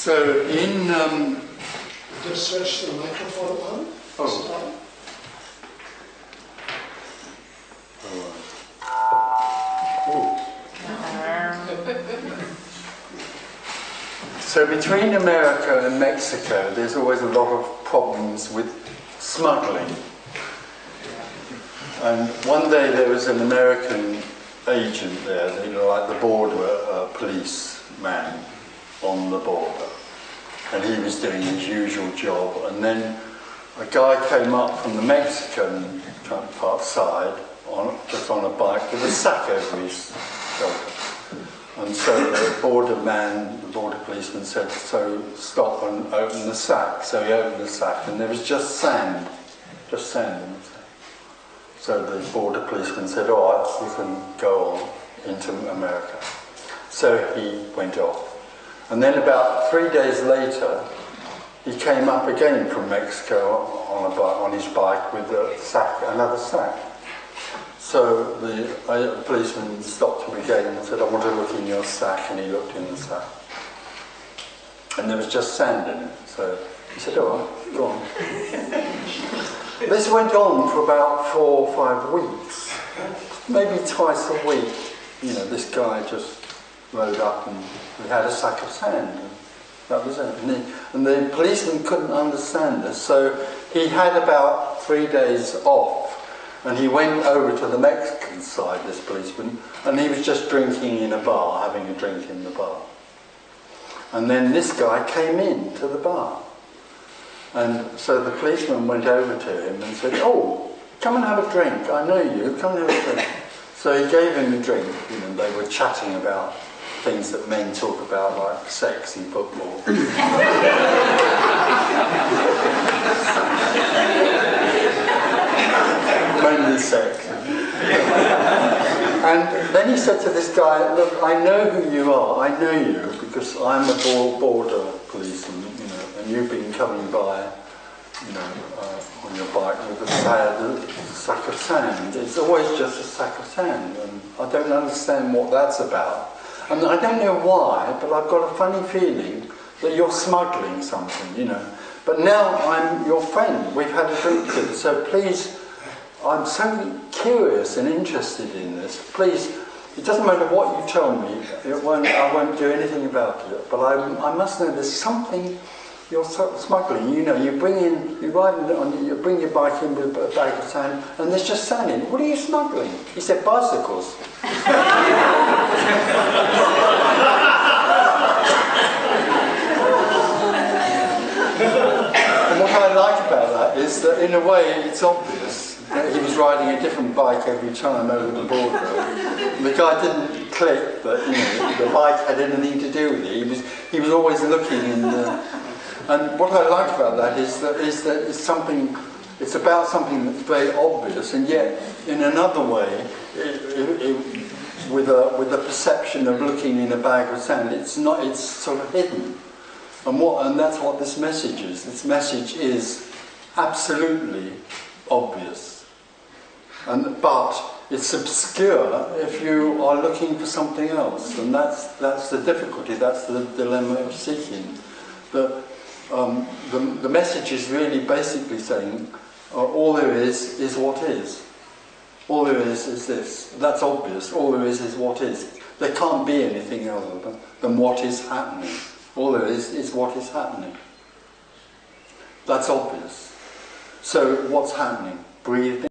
So in Just switch the microphone on. Oh. So between America and Mexico, there's always a lot of problems with smuggling. And one day there was an American agent there, like the border policeman on the border, and he was doing his usual job. And then a guy came up from the Mexican side, just on a bike with a sack over his shoulder. And so the border policeman said, "So stop and open the sack." So he opened the sack, and there was just sand in the sack. So the border policeman said, "All right, you can go on into America." So he went off. And then about 3 days later, he came up again from Mexico on his bike with another sack. So the policeman stopped him again and said, "I want to look in your sack," and he looked in the sack. And there was just sand in it. So he said, "All right, go on." This went on for about 4 or 5 weeks. Maybe twice a week, this guy just rode up and we had a sack of sand. And that was it. And the policeman couldn't understand this, so he had about 3 days off. And he went over to the Mexican side, this policeman, and he was just drinking in a bar, having a drink in the bar. And then this guy came in to the bar. And so the policeman went over to him and said, "Oh, come and have a drink. I know you. Come and have a drink." So he gave him a drink. They were chatting about things that men talk about, like sex and football. Mainly sex. And then he said to this guy, "Look, I know who you are. I know you because I'm a border policeman, and you've been coming by, on your bike with a sack of sand. It's always just a sack of sand, and I don't understand what that's about. And I don't know why, but I've got a funny feeling that you're smuggling something, But now I'm your friend. We've had a drink together, so please, I'm so curious and interested in this. Please, it doesn't matter what you tell me, I won't do anything about it. But I must know there's something you're smuggling. You bring your bike in with a bag of sand, and there's just sand in it. What are you smuggling?" He said, "Bicycles." And what I like about that is that in a way it's obvious. He was riding a different bike every time over the border. The guy didn't click that the bike had anything to do with it. He was always looking in the. And what I like about that is that it's about something that's very obvious, and yet in another way, with a perception of looking in a bag of sand, it's not. It's sort of hidden. And that's what this message is. This message is absolutely obvious. But it's obscure if you are looking for something else, and that's the difficulty. That's the dilemma of seeking. The message is really basically saying all there is what is. All there is this. That's obvious. All there is what is. There can't be anything other than what is happening. All there is what is happening. That's obvious. So what's happening? Breathing.